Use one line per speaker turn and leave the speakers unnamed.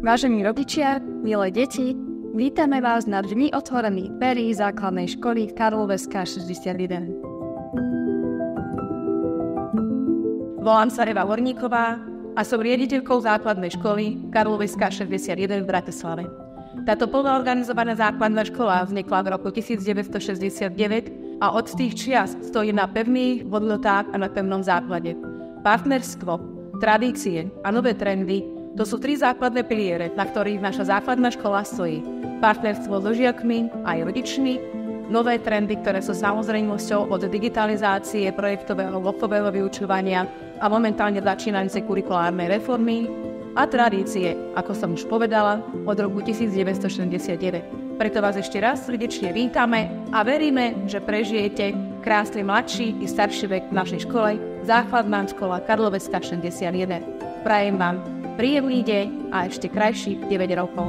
Vážení rodičia, milé deti, vítame vás na Dni otvorených dverí základnej školy Karloveska 61.
Volám sa Eva Horníková a som riaditeľkou základnej školy Karloveska 61 v Bratislave. Táto plno organizovaná základná škola vznikla v roku 1969 a od tých čias stojí na pevných hodnotách a na pevnom základe. Partnerstvo, tradície a nové trendy to sú tri základné piliere, na ktorých naša základná škola stojí. Partnerstvo so žiakmi aj rodičmi, nové trendy, ktoré sú samozrejmosťou od digitalizácie, projektového blokového vyučovania a momentálne začínajúce kurikulárnej reformy a tradície, ako som už povedala, od roku 1969. Preto vás ešte raz srdečne vítame a veríme, že prežijete krásny mladší i starší vek v našej škole, základná škola Karloveska 61. Prajem vám príjemný deň a ešte krajších 9 rokov.